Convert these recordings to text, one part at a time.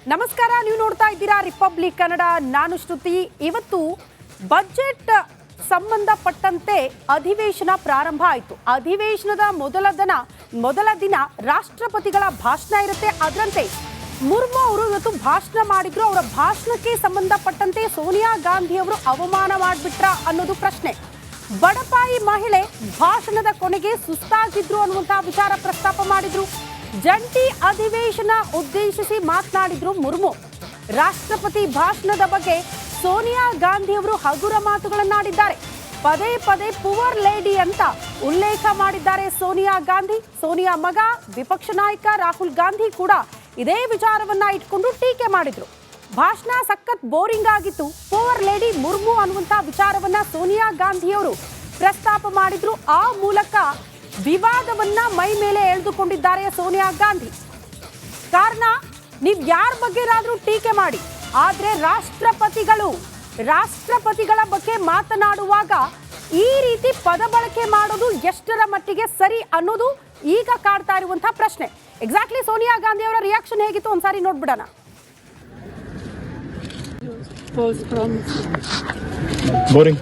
ನಮಸ್ಕಾರ, ನೀವು ನೋಡ್ತಾ ಇದ್ದೀರಾ ರಿಪಬ್ಲಿಕ್ ಕನ್ನಡ. ನಾನು ಶ್ರುತಿ. ಇವತ್ತು ಬಜೆಟ್ ಸಂಬಂಧಪಟ್ಟಂತೆ ಅಧಿವೇಶನ ಪ್ರಾರಂಭ ಆಯಿತು. ಅಧಿವೇಶನದ ಮೊದಲ ದಿನ ರಾಷ್ಟ್ರಪತಿಗಳ ಭಾಷಣ ಇರುತ್ತೆ. ಅದರಂತೆ ಮುರ್ಮು ಅವರು ಇವತ್ತು ಭಾಷಣ ಮಾಡಿದ್ರು. ಅವರ ಭಾಷಣಕ್ಕೆ ಸಂಬಂಧಪಟ್ಟಂತೆ ಸೋನಿಯಾ ಗಾಂಧಿ ಅವರು ಅವಮಾನ ಮಾಡಿಬಿಟ್ರ ಅನ್ನೋದು ಪ್ರಶ್ನೆ. ಬಡಪಾಯಿ ಮಹಿಳೆ ಭಾಷಣದ ಕೊನೆಗೆ ಸುಸ್ತಾಗಿದ್ರು ಅನ್ನುವಂತಹ ವಿಚಾರ ಪ್ರಸ್ತಾಪ ಮಾಡಿದ್ರು. ಜಂಟಿ ಅಧಿವೇಶನ ಉದ್ದೇಶಿಸಿ ಮಾತನಾಡಿದ್ರು ಮುರ್ಮು. ರಾಷ್ಟ್ರಪತಿ ಭಾಷಣದ ಬಗ್ಗೆ ಸೋನಿಯಾ ಗಾಂಧಿ ಅವರು ಹಗುರ ಮಾತುಗಳನ್ನಾಡಿದ್ದಾರೆ. ಪದೇ ಪದೇ ಪುವರ್ ಲೇಡಿ ಅಂತ ಉಲ್ಲೇಖ ಮಾಡಿದ್ದಾರೆ ಸೋನಿಯಾ ಗಾಂಧಿ. ಸೋನಿಯಾ ಮಗ ವಿಪಕ್ಷ ನಾಯಕ ರಾಹುಲ್ ಗಾಂಧಿ ಕೂಡ ಇದೇ ವಿಚಾರವನ್ನ ಇಟ್ಕೊಂಡು ಟೀಕೆ ಮಾಡಿದ್ರು. ಭಾಷಣ ಸಖತ್ ಬೋರಿಂಗ್ ಆಗಿತ್ತು. ಪುವರ್ ಲೇಡಿ ಮುರ್ಮು ಅನ್ನುವಂತ ವಿಚಾರವನ್ನ ಸೋನಿಯಾ ಗಾಂಧಿಯವರು ಪ್ರಸ್ತಾಪ ಮಾಡಿದ್ರು. ಆ ಮೂಲಕ ವಿವಾದವನ್ನ ಮೈ ಮೇಲೆ ಎಳೆದುಕೊಂಡಿದ್ದಾರೆ ಸೋನಿಯಾ ಗಾಂಧಿ. ಕಾರಣ, ನೀವು ಯಾರ ಬಗ್ಗೆನಾದ್ರೂ ಟೀಕೆ ಮಾಡಿ, ಆದ್ರೆ ರಾಷ್ಟ್ರಪತಿಗಳ ಬಗ್ಗೆ ಮಾತನಾಡುವಾಗ ಈ ರೀತಿ ಪದ ಬಳಕೆ ಮಾಡೋದು ಎಷ್ಟರ ಮಟ್ಟಿಗೆ ಸರಿ ಅನ್ನೋದು ಈಗ ಕಾಡ್ತಾ ಇರುವಂತಹ ಪ್ರಶ್ನೆ. ಎಕ್ಸಾಕ್ಟ್ಲಿ ಸೋನಿಯಾ ಗಾಂಧಿ ಅವರ ರಿಯಾಕ್ಷನ್ ಹೇಗಿತ್ತು ಒಂದ್ಸಾರಿ ನೋಡ್ಬಿಡೋಣ. Boring.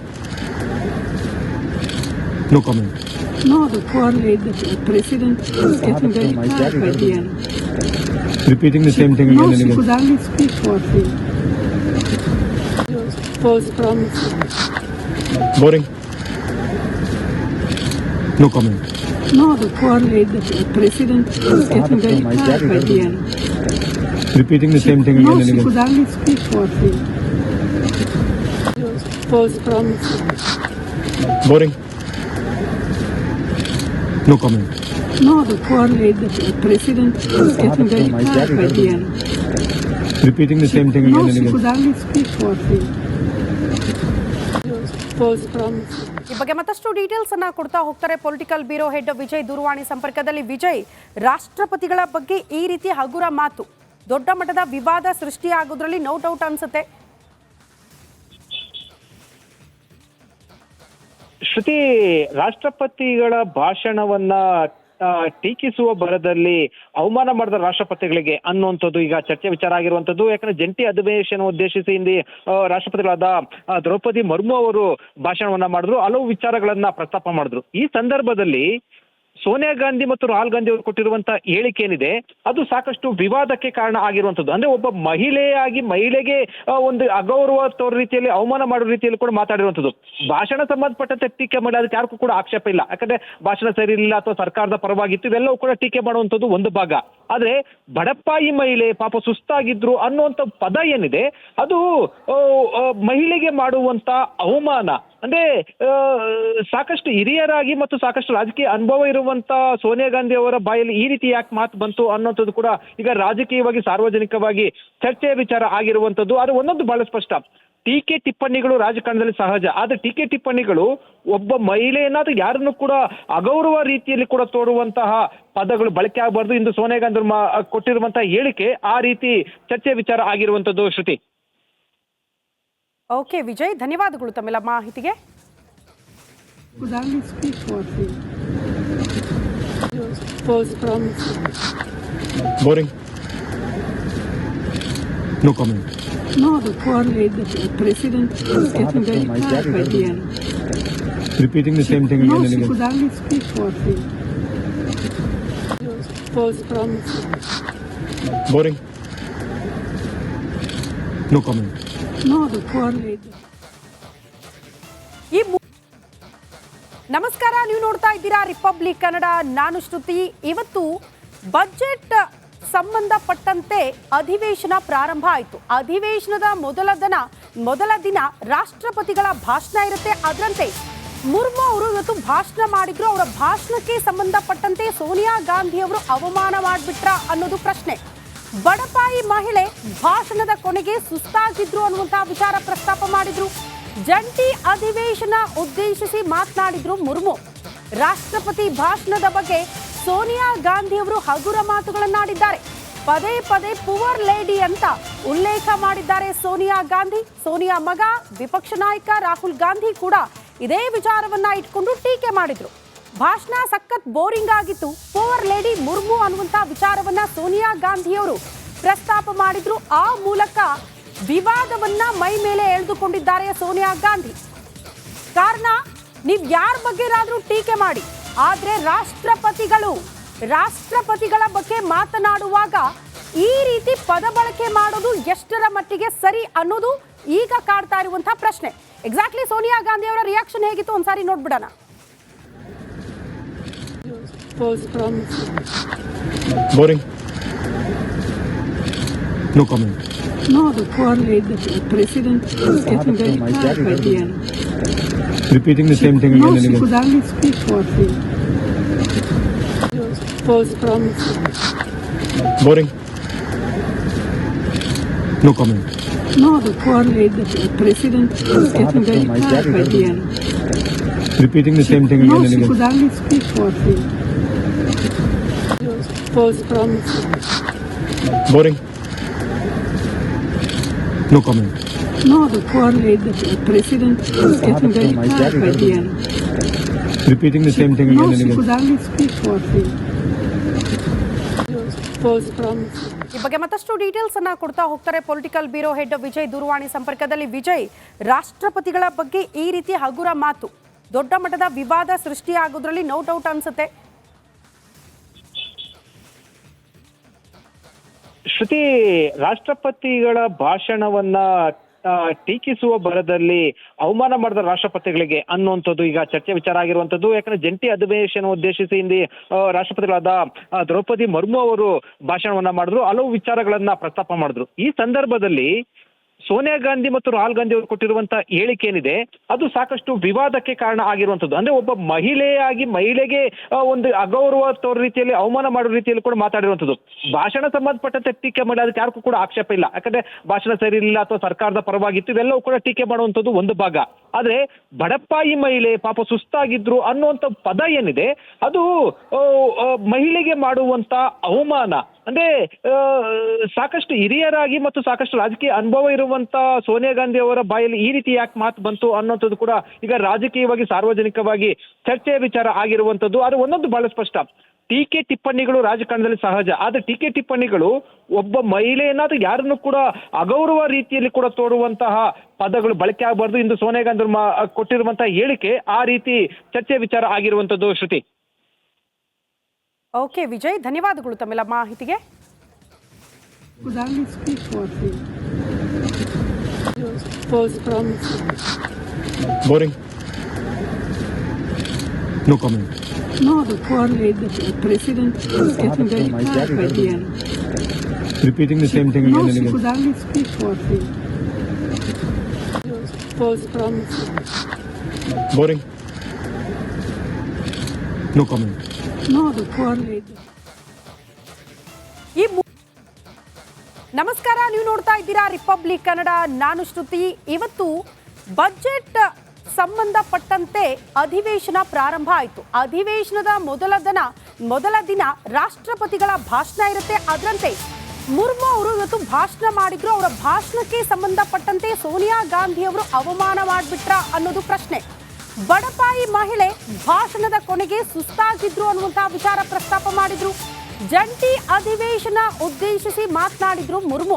No comment. No, the poor lady, the president was getting very tired by the end. Repeating the same thing again and No, she again. could only speak for him. False promise. Boring. No comment. No, the poor lady, the president was getting very tired by the end. Repeating the same thing No, again and she again. could only speak for him. False promise. Boring. No comment. No, the poor lady, the president was getting very tired by the end. Repeating the same thing No, again and she again. could only speak for him. False promise. ಈ ಬಗ್ಗೆ ಮತ್ತಷ್ಟು details ಅನ್ನ ಕೊಡ್ತಾ ಹೋಗ್ತಾರೆ political bureau head Vijay ದೂರವಾಣಿ ಸಂಪರ್ಕದಲ್ಲಿ. ವಿಜಯ್, ರಾಷ್ಟ್ರಪತಿಗಳ ಬಗ್ಗೆ ಈ ರೀತಿ ಹಗುರ ಮಾತು ದೊಡ್ಡ ಮಟ್ಟದ ವಿವಾದ ಸೃಷ್ಟಿಯಾಗೋದ್ರಲ್ಲಿ ನೋ ಡೌಟ್ ಅನ್ಸುತ್ತೆ. ಶ್ರುತಿ, ರಾಷ್ಟ್ರಪತಿಗಳ ಭಾಷಣವನ್ನ ಟೀಕಿಸುವ ಭರದಲ್ಲಿ ಅವಮಾನ ಮಾಡಿದ ರಾಷ್ಟ್ರಪತಿಗಳಿಗೆ ಅನ್ನುವಂಥದ್ದು ಈಗ ಚರ್ಚೆ ವಿಚಾರ ಆಗಿರುವಂಥದ್ದು. ಯಾಕಂದ್ರೆ ಜಂಟಿ ಅಧಿವೇಶನ ಉದ್ದೇಶಿಸಿ ಹಿಂದೆ ರಾಷ್ಟ್ರಪತಿಗಳಾದ ದ್ರೌಪದಿ ಮುರ್ಮು ಅವರು ಭಾಷಣವನ್ನ ಮಾಡಿದ್ರು, ಹಲವು ವಿಚಾರಗಳನ್ನ ಪ್ರಸ್ತಾಪ ಮಾಡಿದ್ರು. ಈ ಸಂದರ್ಭದಲ್ಲಿ ಸೋನಿಯಾ ಗಾಂಧಿ ಮತ್ತು ರಾಹುಲ್ ಗಾಂಧಿ ಅವರು ಕೊಟ್ಟಿರುವಂತಹ ಹೇಳಿಕೆ ಏನಿದೆ ಅದು ಸಾಕಷ್ಟು ವಿವಾದಕ್ಕೆ ಕಾರಣ ಆಗಿರುವಂತದ್ದು. ಅಂದ್ರೆ ಒಬ್ಬ ಮಹಿಳೆಗೆ ಒಂದು ಅಗೌರವ ತೋರ ರೀತಿಯಲ್ಲಿ ಅವಮಾನ ಮಾಡುವ ರೀತಿಯಲ್ಲಿ ಕೂಡ ಮಾತಾಡಿರುವಂತದ್ದು. ಭಾಷಣ ಸಂಬಂಧಪಟ್ಟಂತೆ ಟೀಕೆ ಮಾಡಿ ಅದಕ್ಕೆ ಯಾರಿಗೂ ಕೂಡ ಆಕ್ಷೇಪ ಇಲ್ಲ. ಯಾಕಂದ್ರೆ ಭಾಷಣ ಸರಿ ಇಲ್ಲ ಅಥವಾ ಸರ್ಕಾರದ ಪರವಾಗಿತ್ತು, ಇವೆಲ್ಲವೂ ಕೂಡ ಟೀಕೆ ಮಾಡುವಂಥದ್ದು ಒಂದು ಭಾಗ. ಆದ್ರೆ ಬಡಪಾಯಿ ಮಹಿಳೆ ಪಾಪ ಸುಸ್ತಾಗಿದ್ರು ಅನ್ನುವಂಥ ಪದ ಏನಿದೆ ಅದು ಮಹಿಳೆಗೆ ಮಾಡುವಂತ ಅವಮಾನ. ಅಂದ್ರೆ ಸಾಕಷ್ಟು ಹಿರಿಯರಾಗಿ ಮತ್ತು ಸಾಕಷ್ಟು ರಾಜಕೀಯ ಅನುಭವ ಇರುವಂತ ಸೋನಿಯಾ ಗಾಂಧಿ ಅವರ ಬಾಯಲ್ಲಿ ಈ ರೀತಿ ಯಾಕೆ ಮಾತು ಬಂತು ಅನ್ನೋಂಥದ್ದು ಕೂಡ ಈಗ ರಾಜಕೀಯವಾಗಿ ಸಾರ್ವಜನಿಕವಾಗಿ ಚರ್ಚೆಯ ವಿಚಾರ ಆಗಿರುವಂತದ್ದು. ಅದು ಒಂದೊಂದು ಬಹಳ ಸ್ಪಷ್ಟ. ಟೀಕೆ ಟಿಪ್ಪಣಿಗಳು ರಾಜಕಾರಣದಲ್ಲಿ ಸಹಜ, ಆದ್ರೆ ಟೀಕೆ ಟಿಪ್ಪಣಿಗಳು ಒಬ್ಬ ಮಹಿಳೆಯನ್ನ ಅಥವಾ ಯಾರನ್ನು ಕೂಡ ಅಗೌರವ ರೀತಿಯಲ್ಲಿ ಕೂಡ ತೋರುವಂತಹ ಪದಗಳು ಬಳಕೆ ಆಗಬಾರ್ದು. ಇಂದು ಸೋನಿಯಾ ಗಾಂಧಿ ಕೊಟ್ಟಿರುವಂತಹ ಹೇಳಿಕೆ ಆ ರೀತಿ ಚರ್ಚೆ ವಿಚಾರ ಆಗಿರುವಂತದ್ದು. ಶ್ರುತಿ. ಓಕೆ ವಿಜಯ್, ಧನ್ಯವಾದಗಳು ತಮ್ಮೆಲ್ಲ ಮಾಹಿತಿಗೆ. Could only speak for him. False promise. Boring. No comment. No, the poor lady, the president was getting very tired by the end. Repeating the same thing No, again and she again. could only speak for him. False promise. Boring. No comment. No, the poor lady. ನಮಸ್ಕಾರ, ನೀವು ನೋಡ್ತಾ ಇದ್ದೀರಾ republic Kannada. ನಾನು ಶ್ರುತಿ. ಇವತ್ತು budget ಸಂಬಂಧಪಟ್ಟಂತೆ ಅಧಿವೇಶನ ಪ್ರಾರಂಭ ಆಯಿತು. ಅಧಿವೇಶನದ ಮೊದಲ ದಿನ ರಾಷ್ಟ್ರಪತಿಗಳ ಭಾಷಣ ಇರುತ್ತೆ. ಅದರಂತೆ ಮುರ್ಮು ಅವರು ಇವತ್ತು ಭಾಷಣ ಮಾಡಿದ್ರು. ಅವರ ಭಾಷಣಕ್ಕೆ ಸಂಬಂಧಪಟ್ಟಂತೆ ಸೋನಿಯಾ ಗಾಂಧಿ ಅವರು ಅವಮಾನ ಮಾಡಿಬಿಟ್ರ ಅನ್ನೋದು ಪ್ರಶ್ನೆ. ಬಡಪಾಯಿ ಮಹಿಳೆ ಭಾಷಣದ ಕೊನೆಗೆ ಸುಸ್ತಾಗಿದ್ರು ಅನ್ನುವಂತಹ ವಿಚಾರ ಪ್ರಸ್ತಾಪ ಮಾಡಿದ್ರು. ಜಂಟಿ ಅಧಿವೇಶನ ಉದ್ದೇಶಿಸಿ ಮಾತನಾಡಿದ್ರು ಮುರ್ಮು. ರಾಷ್ಟ್ರಪತಿ ಭಾಷಣದ ಬಗ್ಗೆ ಸೋನಿಯಾ ಗಾಂಧಿ ಅವರು ಹಗುರ ಮಾತುಗಳನ್ನಾಡಿದ್ದಾರೆ. ಪದೇ ಪದೇ ಪುವರ್ ಲೇಡಿ ಅಂತ ಉಲ್ಲೇಖ ಮಾಡಿದ್ದಾರೆ ಸೋನಿಯಾ ಗಾಂಧಿ. ಸೋನಿಯಾ ಮಗ ವಿಪಕ್ಷ ನಾಯಕ ರಾಹುಲ್ ಗಾಂಧಿ ಕೂಡ ಇದೇ ವಿಚಾರವನ್ನ ಇಟ್ಕೊಂಡು ಟೀಕೆ ಮಾಡಿದ್ರು. ಭಾಷಣ ಸಖತ್ ಬೋರಿಂಗ್ ಆಗಿತ್ತು. ಪುವರ್ ಲೇಡಿ ಮುರ್ಮು ಅನ್ನುವಂತ ವಿಚಾರವನ್ನ ಸೋನಿಯಾ ಗಾಂಧಿಯವರು ಪ್ರಸ್ತಾಪ ಮಾಡಿದ್ರು. ಆ ಮೂಲಕ ವಿವಾದವನ್ನ ಮೈ ಮೇಲೆ ಎಳೆದುಕೊಂಡಿದ್ದಾರೆ ಸೋನಿಯಾ ಗಾಂಧಿ. ಕಾರಣ, ನೀವು ಯಾರ ಬಗ್ಗೆನಾದ್ರೂ ಟೀಕೆ ಮಾಡಿ, ಆದ್ರೆ ರಾಷ್ಟ್ರಪತಿಗಳ ಬಗ್ಗೆ ಮಾತನಾಡುವಾಗ ಈ ರೀತಿ ಪದ ಬಳಕೆ ಮಾಡೋದು ಎಷ್ಟರ ಮಟ್ಟಿಗೆ ಸರಿ ಅನ್ನೋದು ಈಗ ಕಾಡ್ತಾ ಇರುವಂತಹ ಪ್ರಶ್ನೆ. ಎಕ್ಸಾಕ್ಟ್ಲಿ ಸೋನಿಯಾ ಗಾಂಧಿ ಅವರ ರಿಯಾಕ್ಷನ್ ಹೇಗಿತ್ತು ಒಂದ್ಸಾರಿ ನೋಡ್ಬಿಡೋಣ. Boring. No comment. No, the poor lady, the president was getting very tired by the end. Repeating the same thing No, again and she again. could only speak for him. False promise. Boring. No comment. No, the poor lady, the president was getting very tired by the end. Repeating the same thing No, again and she again. could only speak for him. False promise. Boring. No comment. No, the poor lady, the president was getting very tired by the end. Repeating the same thing No, again and she again. could only speak for him. False promise. ಈ ಬಗ್ಗೆ ಮತ್ತಷ್ಟು details ಅನ್ನ ಕೊಡ್ತಾ ಹೋಗ್ತಾರೆ political bureau head Vijay ದೂರವಾಣಿ ಸಂಪರ್ಕದಲ್ಲಿ. ವಿಜಯ್, ರಾಷ್ಟ್ರಪತಿಗಳ ಬಗ್ಗೆ ಈ ರೀತಿ ಹಗುರ ಮಾತು ದೊಡ್ಡ ಮಟ್ಟದ ವಿವಾದ ಸೃಷ್ಟಿಯಾಗೋದ್ರಲ್ಲಿ ನೋ ಡೌಟ್ ಅನ್ಸುತ್ತೆ. ಶ್ರುತಿ, ರಾಷ್ಟ್ರಪತಿಗಳ ಭಾಷಣವನ್ನ ಟೀಕಿಸುವ ಭರದಲ್ಲಿ ಅವಮಾನ ಮಾಡಿದ ರಾಷ್ಟ್ರಪತಿಗಳಿಗೆ ಅನ್ನುವಂಥದ್ದು ಈಗ ಚರ್ಚೆ ವಿಚಾರ ಆಗಿರುವಂಥದ್ದು. ಯಾಕಂದ್ರೆ ಜಂಟಿ ಅಧಿವೇಶನ ಉದ್ದೇಶಿಸಿ ಹಿಂದೆ ರಾಷ್ಟ್ರಪತಿಗಳಾದ ದ್ರೌಪದಿ ಮುರ್ಮು ಅವರು ಭಾಷಣವನ್ನ ಮಾಡಿದ್ರು, ಹಲವು ವಿಚಾರಗಳನ್ನ ಪ್ರಸ್ತಾಪ ಮಾಡಿದ್ರು. ಈ ಸಂದರ್ಭದಲ್ಲಿ ಸೋನಿಯಾ ಗಾಂಧಿ ಮತ್ತು ರಾಹುಲ್ ಗಾಂಧಿ ಅವರು ಕೊಟ್ಟಿರುವಂತಹ ಹೇಳಿಕೆ ಏನಿದೆ ಅದು ಸಾಕಷ್ಟು ವಿವಾದಕ್ಕೆ ಕಾರಣ ಆಗಿರುವಂಥದ್ದು. ಅಂದ್ರೆ ಒಬ್ಬ ಮಹಿಳೆಗೆ ಒಂದು ಅಗೌರವ ತೋರೋ ರೀತಿಯಲ್ಲಿ, ಅವಮಾನ ಮಾಡೋ ರೀತಿಯಲ್ಲಿ ಕೂಡ ಮಾತಾಡಿರುವಂಥದ್ದು. ಭಾಷಣ ಸಂಬಂಧಪಟ್ಟಂತೆ ಟೀಕೆ ಮಾಡಿ ಅದಕ್ಕೆ ಯಾರಿಗೂ ಕೂಡ ಆಕ್ಷೇಪ ಇಲ್ಲ. ಯಾಕಂದ್ರೆ ಭಾಷಣ ಸರಿ ಇರಲಿಲ್ಲ ಅಥವಾ ಸರ್ಕಾರದ ಪರವಾಗಿತ್ತು, ಇವೆಲ್ಲವೂ ಕೂಡ ಟೀಕೆ ಮಾಡುವಂಥದ್ದು ಒಂದು ಭಾಗ. ಆದ್ರೆ ಬಡಪಾಯಿ ಮಹಿಳೆ ಪಾಪ ಸುಸ್ತಾಗಿದ್ರು ಅನ್ನುವಂಥ ಪದ ಏನಿದೆ ಅದು ಮಹಿಳೆಗೆ ಮಾಡುವಂತ ಅವಮಾನ. ಅಂದ್ರೆ ಸಾಕಷ್ಟು ಹಿರಿಯರಾಗಿ ಮತ್ತು ಸಾಕಷ್ಟು ರಾಜಕೀಯ ಅನುಭವ ಇರುವಂತ ಸೋನಿಯಾ ಗಾಂಧಿ ಅವರ ಬಾಯಲ್ಲಿ ಈ ರೀತಿ ಯಾಕೆ ಮಾತು ಬಂತು ಅನ್ನೋಂಥದ್ದು ಕೂಡ ಈಗ ರಾಜಕೀಯವಾಗಿ ಸಾರ್ವಜನಿಕವಾಗಿ ಚರ್ಚೆಯ ವಿಚಾರ ಆಗಿರುವಂಥದ್ದು. ಆದ್ರೆ ಒಂದೊಂದು ಬಹಳ ಸ್ಪಷ್ಟ, ಟೀಕೆ ಟಿಪ್ಪಣಿಗಳು ರಾಜಕಾರಣದಲ್ಲಿ ಸಹಜ. ಆದ್ರೆ ಟೀಕೆ ಟಿಪ್ಪಣಿಗಳು ಒಬ್ಬ ಮಹಿಳೆಯನ್ನಾದ್ರೂ ಯಾರನ್ನು ಕೂಡ ಅಗೌರವ ರೀತಿಯಲ್ಲಿ ಕೂಡ ತೋರುವಂತಹ ಪದಗಳು ಬಳಕೆ ಆಗಬಾರ್ದು. ಇಂದು ಸೋನಿಯಾ ಗಾಂಧಿ ಕೊಟ್ಟಿರುವಂತಹ ಹೇಳಿಕೆ ಆ ರೀತಿ ಚರ್ಚೆ ವಿಚಾರ ಆಗಿರುವಂಥದ್ದು. ಶ್ರುತಿ. ಓಕೆ ವಿಜಯ್, ಧನ್ಯವಾದಗಳು ತಮ್ಮೆಲ್ಲ ಮಾಹಿತಿಗೆ. Could only speak for him. False promise. Boring. No comment. No, the poor lady, the president was getting very tired by the end. Repeating the same thing No, again and she again. could only speak for him. False promise. Boring. No comment. No, the poor lady. ನಮಸ್ಕಾರ, ನೀವು ನೋಡ್ತಾ ಇದ್ದೀರಾ republic Kannada. ನಾನು ಶ್ರುತಿ. ಇವತ್ತು budget ಸಂಬಂಧಪಟ್ಟಂತೆ ಅಧಿವೇಶನ ಪ್ರಾರಂಭ ಆಯಿತು. ಅಧಿವೇಶನದ ಮೊದಲ ದಿನ ರಾಷ್ಟ್ರಪತಿಗಳ ಭಾಷಣ ಇರುತ್ತೆ. ಅದರಂತೆ ಮುರ್ಮು ಅವರು ಇವತ್ತು ಭಾಷಣ ಮಾಡಿದ್ರು. ಅವರ ಭಾಷಣಕ್ಕೆ ಸಂಬಂಧಪಟ್ಟಂತೆ ಸೋನಿಯಾ ಗಾಂಧಿ ಅವರು ಅವಮಾನ ಮಾಡಿಬಿಟ್ರ ಅನ್ನೋದು ಪ್ರಶ್ನೆ. ಬಡಪಾಯಿ ಮಹಿಳೆ ಭಾಷಣದ ಕೊನೆಗೆ ಸುಸ್ತಾಗಿದ್ರು ಅನ್ನುವಂತಹ ವಿಚಾರ ಪ್ರಸ್ತಾಪ ಮಾಡಿದ್ರು. ಜಂಟಿ ಅಧಿವೇಶನ ಉದ್ದೇಶಿಸಿ ಮಾತನಾಡಿದ್ರು ಮುರ್ಮು.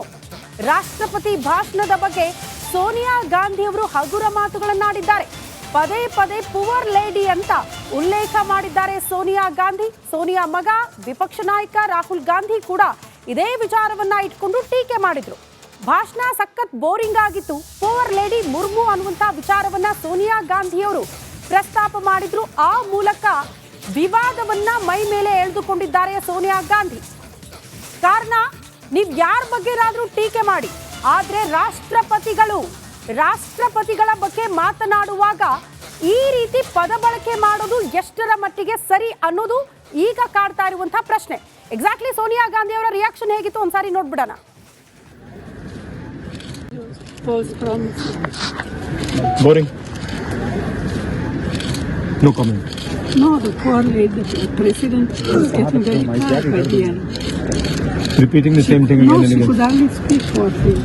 ರಾಷ್ಟ್ರಪತಿ ಭಾಷಣದ ಬಗ್ಗೆ ಸೋನಿಯಾ ಗಾಂಧಿ ಅವರು ಹಗುರ ಮಾತುಗಳನ್ನಾಡಿದ್ದಾರೆ. ಪದೇ ಪದೇ ಪುವರ್ ಲೇಡಿ ಅಂತ ಉಲ್ಲೇಖ ಮಾಡಿದ್ದಾರೆ ಸೋನಿಯಾ ಗಾಂಧಿ. ಸೋನಿಯಾ ಮಗ ವಿಪಕ್ಷ ನಾಯಕ ರಾಹುಲ್ ಗಾಂಧಿ ಕೂಡ ಇದೇ ವಿಚಾರವನ್ನ ಇಟ್ಕೊಂಡು ಟೀಕೆ ಮಾಡಿದ್ರು. ಭಾಷಣ ಸಖತ್ ಬೋರಿಂಗ್ ಆಗಿತ್ತು, ಪುವರ್ ಲೇಡಿ ಮುರ್ಮು ಅನ್ನುವಂತ ವಿಚಾರವನ್ನ ಸೋನಿಯಾ ಗಾಂಧಿಯವರು ಪ್ರಸ್ತಾಪ ಮಾಡಿದ್ರು. ಆ ಮೂಲಕ ವಿವಾದವನ್ನ ಮೈ ಮೇಲೆ ಎಳೆದುಕೊಂಡಿದ್ದಾರೆ ಸೋನಿಯಾ ಗಾಂಧಿ. ಕಾರಣ, ನೀವು ಯಾರ ಬಗ್ಗೆನಾದ್ರೂ ಟೀಕೆ ಮಾಡಿ, ಆದ್ರೆ ರಾಷ್ಟ್ರಪತಿಗಳ ಬಗ್ಗೆ ಮಾತನಾಡುವಾಗ ಈ ರೀತಿ ಪದ ಬಳಕೆ ಮಾಡೋದು ಎಷ್ಟರ ಮಟ್ಟಿಗೆ ಸರಿ ಅನ್ನೋದು ಈಗ ಕಾಡ್ತಾ ಇರುವಂತಹ ಪ್ರಶ್ನೆ. ಎಕ್ಸಾಕ್ಟ್ಲಿ ಸೋನಿಯಾ ಗಾಂಧಿ ಅವರ ರಿಯಾಕ್ಷನ್ ಹೇಗಿತ್ತು ಒಂದ್ಸಾರಿ ನೋಡ್ಬಿಡೋಣ. Boring. No comment. No, the poor lady, the president was getting very tired by the end. Repeating the same thing No, again and she again. could only speak for him.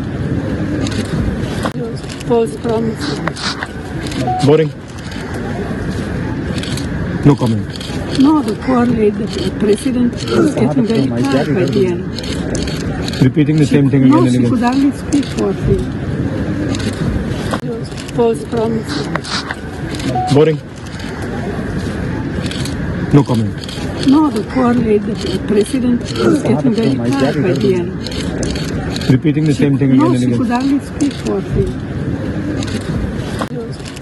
False promise. Boring. No comment. No, the poor lady, the president was getting very tired by the end. Repeating the same thing No, again and she again. could only speak for him. False promise. Boring. No comment. No, the poor lady, the president was getting very tired by the end. Repeating the same thing No, again and she again. could only speak for him.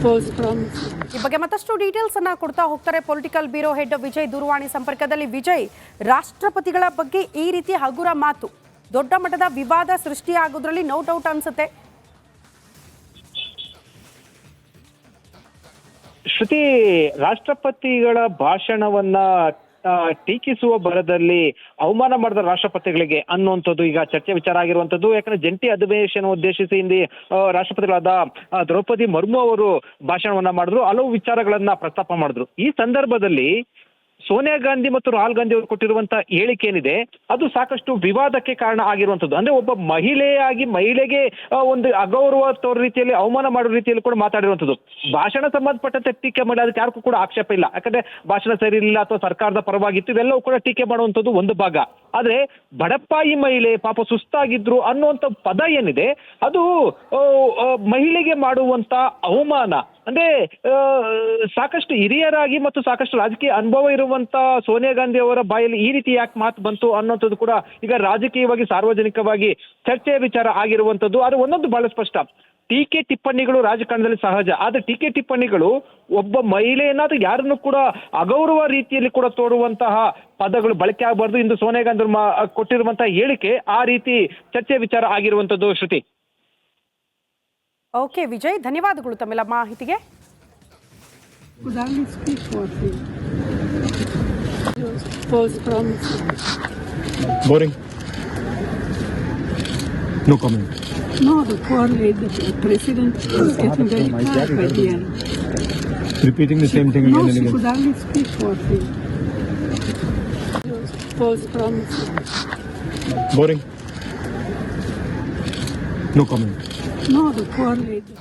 False promise. ಈ ಬಗ್ಗೆ ಮತ್ತಷ್ಟು details ಅನ್ನ ಕೊಡ್ತಾ ಹೋಗ್ತಾರೆ political bureau head Vijay ದೂರವಾಣಿ ಸಂಪರ್ಕದಲ್ಲಿ. ವಿಜಯ್, ರಾಷ್ಟ್ರಪತಿಗಳ ಬಗ್ಗೆ ಈ ರೀತಿ ಹಗುರ ಮಾತು ದೊಡ್ಡ ಮಟ್ಟದ ವಿವಾದ ಸೃಷ್ಟಿಯಾಗೋದ್ರಲ್ಲಿ ನೋ ಡೌಟ್ ಅನ್ಸುತ್ತೆ. ಶ್ರುತಿ, ರಾಷ್ಟ್ರಪತಿಗಳ ಭಾಷಣವನ್ನ ಟೀಕಿಸುವ ಭರದಲ್ಲಿ ಅವಮಾನ ಮಾಡಿದ ರಾಷ್ಟ್ರಪತಿಗಳಿಗೆ ಅನ್ನುವಂಥದ್ದು ಈಗ ಚರ್ಚೆ ವಿಚಾರ ಆಗಿರುವಂತದ್ದು. ಯಾಕಂದ್ರೆ ಜಂಟಿ ಅಧಿವೇಶನ ಉದ್ದೇಶಿಸಿ ಹಿಂದೆ ರಾಷ್ಟ್ರಪತಿಗಳಾದ ದ್ರೌಪದಿ ಮುರ್ಮು ಅವರು ಭಾಷಣವನ್ನ ಮಾಡಿದ್ರು, ಹಲವು ವಿಚಾರಗಳನ್ನ ಪ್ರಸ್ತಾಪ ಮಾಡಿದ್ರು. ಈ ಸಂದರ್ಭದಲ್ಲಿ ಸೋನಿಯಾ ಗಾಂಧಿ ಮತ್ತು ರಾಹುಲ್ ಗಾಂಧಿ ಅವರು ಕೊಟ್ಟಿರುವಂತ ಹೇಳಿಕೆ ಏನಿದೆ ಅದು ಸಾಕಷ್ಟು ವಿವಾದಕ್ಕೆ ಕಾರಣ ಆಗಿರುವಂತದ್ದು. ಅಂದ್ರೆ ಒಬ್ಬ ಮಹಿಳೆಗೆ ಒಂದು ಅಗೌರವ ತೋರೋ ರೀತಿಯಲ್ಲಿ, ಅವಮಾನ ಮಾಡೋ ರೀತಿಯಲ್ಲಿ ಕೂಡ ಮಾತಾಡಿರುವಂತದ್ದು. ಭಾಷಣ ಸಂಬಂಧಪಟ್ಟಂತೆ ಟೀಕೆ ಮಾಡಿ ಅದಕ್ಕೆ ಯಾರಿಗೂ ಕೂಡ ಆಕ್ಷೇಪ ಇಲ್ಲ. ಯಾಕಂದ್ರೆ ಭಾಷಣ ಸರಿ ಇಲ್ಲ ಅಥವಾ ಸರ್ಕಾರದ ಪರವಾಗಿತ್ತು, ಇವೆಲ್ಲವೂ ಕೂಡ ಟೀಕೆ ಮಾಡುವಂತದ್ದು ಒಂದು ಭಾಗ. ಆದ್ರೆ ಬಡಪಾಯಿ ಮಹಿಳೆ ಪಾಪ ಸುಸ್ತಾಗಿದ್ರು ಅನ್ನುವಂತ ಪದ ಏನಿದೆ ಅದು ಮಹಿಳೆಗೆ ಮಾಡುವಂತ ಅವಮಾನ. ಅಂದ್ರೆ ಸಾಕಷ್ಟು ಹಿರಿಯರಾಗಿ ಮತ್ತು ಸಾಕಷ್ಟು ರಾಜಕೀಯ ಅನುಭವ ಇರುವಂತ ಸೋನಿಯಾ ಗಾಂಧಿ ಅವರ ಬಾಯಲ್ಲಿ ಈ ರೀತಿ ಯಾಕೆ ಮಾತು ಬಂತು ಅನ್ನೋಂಥದ್ದು ಕೂಡ ಈಗ ರಾಜಕೀಯವಾಗಿ ಸಾರ್ವಜನಿಕವಾಗಿ ಚರ್ಚೆಯ ವಿಚಾರ ಆಗಿರುವಂತದ್ದು. ಆದ್ರೆ ಒಂದೊಂದು ಬಹಳ ಸ್ಪಷ್ಟ, ಟೀಕೆ ಟಿಪ್ಪಣಿಗಳು ರಾಜಕಾರಣದಲ್ಲಿ ಸಹಜ. ಆದ್ರೆ ಟೀಕೆ ಟಿಪ್ಪಣಿಗಳು ಒಬ್ಬ ಮಹಿಳೆಯನ್ನ ಅಥವಾ ಯಾರನ್ನು ಕೂಡ ಅಗೌರವ ರೀತಿಯಲ್ಲಿ ಕೂಡ ತೋರುವಂತಹ ಪದಗಳು ಬಳಕೆ ಆಗಬಾರ್ದು. ಇಂದು ಸೋನಿಯಾ ಗಾಂಧಿ ಕೊಟ್ಟಿರುವಂತಹ ಹೇಳಿಕೆ ಆ ರೀತಿ ಚರ್ಚೆ ವಿಚಾರ ಆಗಿರುವಂತದ್ದು. ಶ್ರುತಿ. ಓಕೆ ವಿಜಯ್, ಧನ್ಯವಾದಗಳು ತಮ್ಮೆಲ್ಲ ಮಾಹಿತಿಗೆ. Could only speak for him. False promise. Boring. No comment. No, the poor lady, the president was getting very tired by the end. Repeating the same thing No, again and she again. could only speak for him. False promise. Boring. No comment. No, the poor lady.